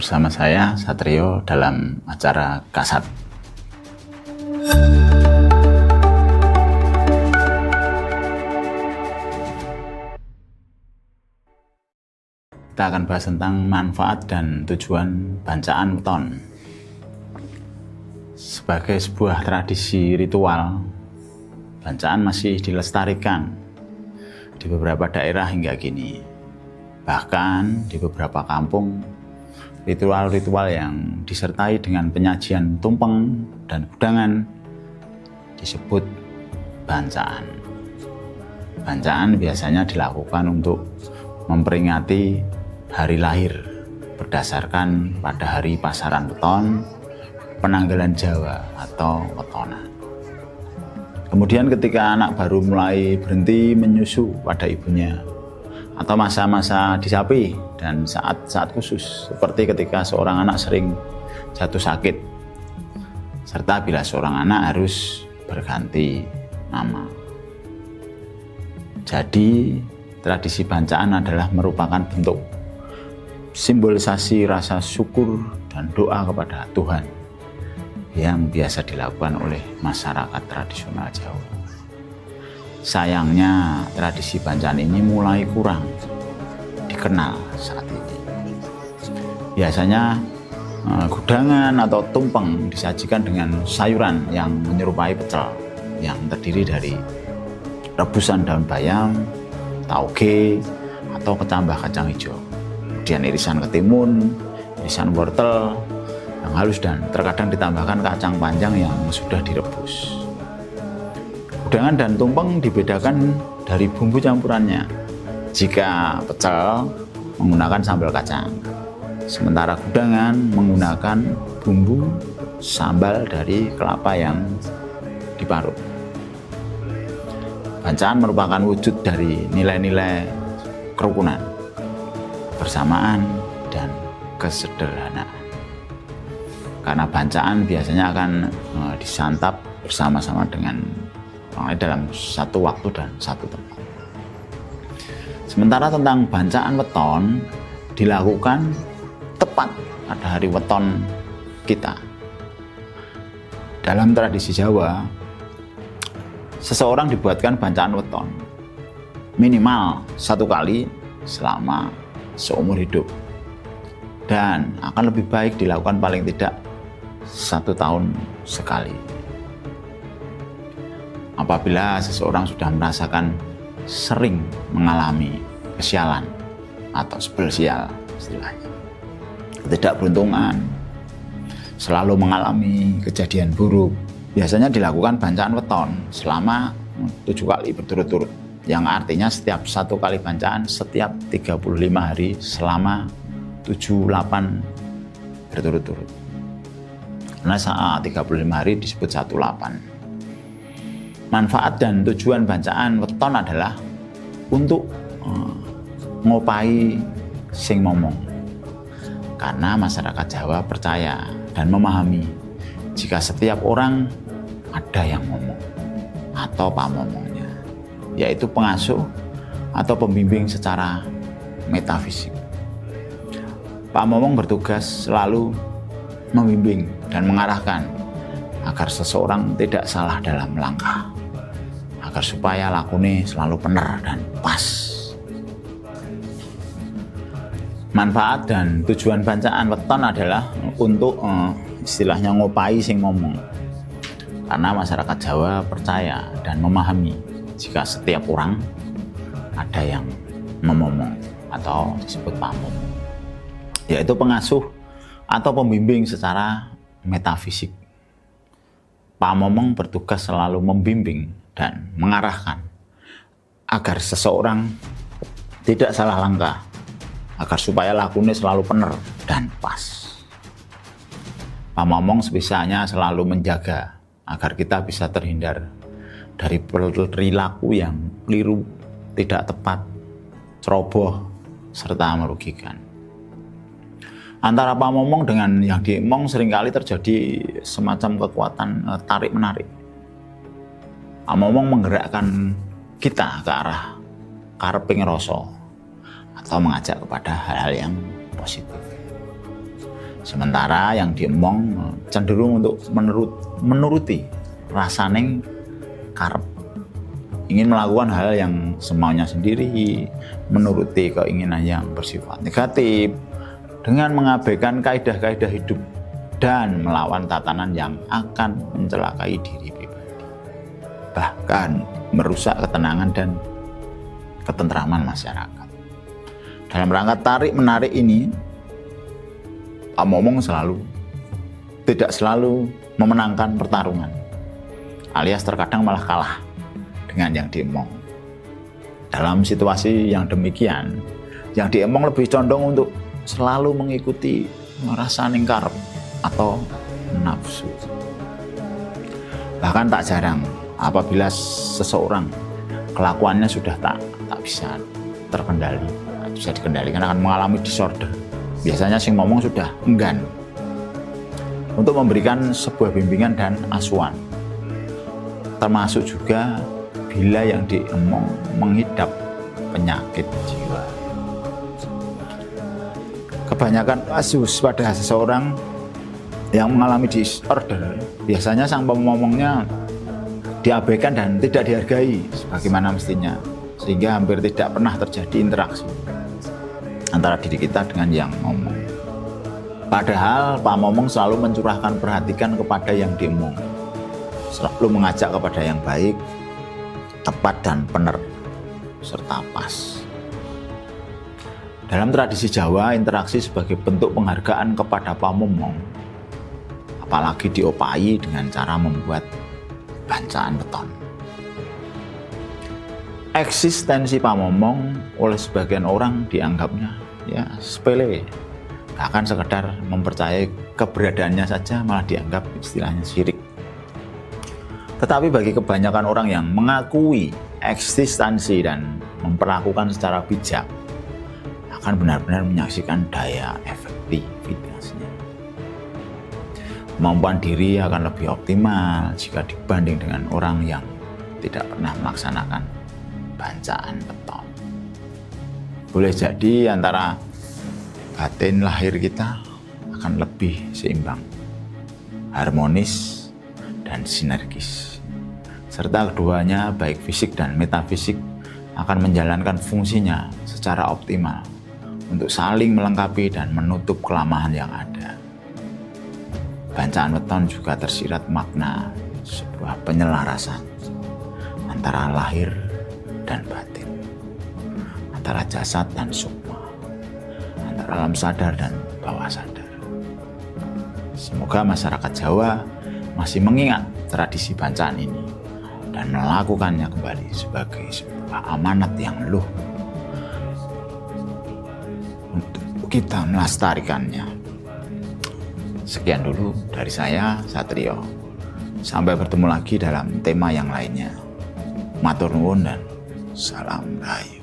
bersama saya Satrio dalam acara Kasat. Kita akan bahas tentang manfaat dan tujuan bancaan weton. Sebagai sebuah tradisi ritual, bancaan masih dilestarikan di beberapa daerah hingga kini. Bahkan di beberapa kampung, ritual-ritual yang disertai dengan penyajian tumpeng dan gudangan disebut bancaan. Bancaan biasanya dilakukan untuk memperingati hari lahir berdasarkan pada hari pasaran weton, penanggalan Jawa atau wetonan. Kemudian ketika anak baru mulai berhenti menyusu pada ibunya, atau masa-masa disapi dan saat-saat khusus seperti ketika seorang anak sering jatuh sakit, serta bila seorang anak harus berganti nama. Jadi tradisi bancaan adalah merupakan bentuk simbolisasi rasa syukur dan doa kepada Tuhan yang biasa dilakukan oleh masyarakat tradisional Jawa. Sayangnya tradisi bancaan ini mulai kurang dikenal saat ini. Biasanya gudangan atau tumpeng disajikan dengan sayuran yang menyerupai pecel yang terdiri dari rebusan daun bayam, tauge, atau kecambah kacang hijau. Kemudian irisan ketimun, irisan wortel yang halus, dan terkadang ditambahkan kacang panjang yang sudah direbus. Gudangan dan tumpeng dibedakan dari bumbu campurannya. Jika pecel menggunakan sambal kacang, sementara gudangan menggunakan bumbu sambal dari kelapa yang diparut. Bancaan merupakan wujud dari nilai-nilai kerukunan, kebersamaan, dan kesederhanaan. Karena bancaan biasanya akan disantap bersama-sama dengan orang lain dalam satu waktu dan satu tempat. Sementara tentang bancaan weton dilakukan tepat pada hari weton kita. Dalam tradisi Jawa, seseorang dibuatkan bancaan weton minimal 1 kali selama seumur hidup, dan akan lebih baik dilakukan paling tidak 1 tahun sekali. Apabila seseorang sudah merasakan sering mengalami kesialan atau spesial istilahnya, ketidakberuntungan, selalu mengalami kejadian buruk, biasanya dilakukan bancaan weton selama 7 kali berturut-turut, yang artinya setiap 1 kali bancaan setiap 35 hari selama 78 berturut-turut. Karena saat 35 hari disebut 18. Manfaat dan tujuan bancaan weton adalah untuk ngopai sing momong. Karena masyarakat Jawa percaya dan memahami jika setiap orang ada yang ngomong atau pamomongnya, yaitu pengasuh atau pembimbing secara metafisik. Pamomong bertugas selalu membimbing dan mengarahkan agar seseorang tidak salah dalam langkah, agar supaya lakune selalu benar dan pas. Manfaat dan tujuan bancaan weton adalah untuk istilahnya ngopai sing momong. Karena masyarakat Jawa percaya dan memahami jika setiap orang ada yang memomong atau disebut pamomong, yaitu pengasuh atau pembimbing secara metafisik. Pamomong bertugas selalu membimbing dan mengarahkan agar seseorang tidak salah langkah, agar supaya lakunya selalu benar dan pas. Pamomong sebisanya selalu menjaga agar kita bisa terhindar dari perilaku yang keliru, tidak tepat, ceroboh, serta merugikan. Antara pamomong dengan yang diemong seringkali terjadi semacam kekuatan tarik-menarik. Pamomong menggerakkan kita ke arah kareping rasa atau mengajak kepada hal-hal yang positif. Sementara yang diemong cenderung untuk menuruti rasaning karep, ingin melakukan hal yang semaunya sendiri, menuruti keinginan yang bersifat negatif, dengan mengabaikan kaidah-kaidah hidup dan melawan tatanan yang akan mencelakai diri pribadi, bahkan merusak ketenangan dan ketentraman masyarakat. Dalam rangka tarik-menarik ini, Pak Momong tidak selalu memenangkan pertarungan, alias terkadang malah kalah dengan yang diemong. Dalam situasi yang demikian, yang diemong lebih condong untuk selalu mengikuti rasa karep atau nafsu. Bahkan tak jarang apabila seseorang kelakuannya sudah tak bisa dikendalikan, akan mengalami disorder. Biasanya si ngomong sudah enggan untuk memberikan sebuah bimbingan dan asuhan. Termasuk juga bila yang diemong mengidap penyakit jiwa. Kebanyakan kasus pada seseorang yang mengalami disorder, biasanya sang pemomongnya diabaikan dan tidak dihargai sebagaimana mestinya, sehingga hampir tidak pernah terjadi interaksi antara diri kita dengan yang ngomong. Padahal Pak Momong selalu mencurahkan perhatian kepada yang diemong, selalu mengajak kepada yang baik, tepat dan benar, serta pas. Dalam tradisi Jawa, interaksi sebagai bentuk penghargaan kepada Pak Momong, apalagi diopai dengan cara membuat bancaan beton. Eksistensi Pak Momong oleh sebagian orang dianggapnya sepele, bahkan sekedar mempercayai keberadaannya saja malah dianggap istilahnya syirik. Tetapi bagi kebanyakan orang yang mengakui eksistensi dan memperlakukan secara bijak, akan benar-benar menyaksikan daya efektivitasnya. Kemampuan diri akan lebih optimal jika dibanding dengan orang yang tidak pernah melaksanakan bancaan beton. Boleh jadi antara batin lahir kita akan lebih seimbang, harmonis, dan sinergis. Serta keduanya, baik fisik dan metafisik, akan menjalankan fungsinya secara optimal untuk saling melengkapi dan menutup kelemahan yang ada. Bancaan beton juga tersirat makna sebuah penyelarasan antara lahir dan batin, antara jasad dan sukma, antara alam sadar dan bawah sadar. Semoga masyarakat Jawa masih mengingat tradisi bancaan ini dan melakukannya kembali sebagai sebuah amanat yang luhur untuk kita melestarikannya. Sekian dulu dari saya, Satrio. Sampai bertemu lagi dalam tema yang lainnya. Matur nuwun dan salam rahayu.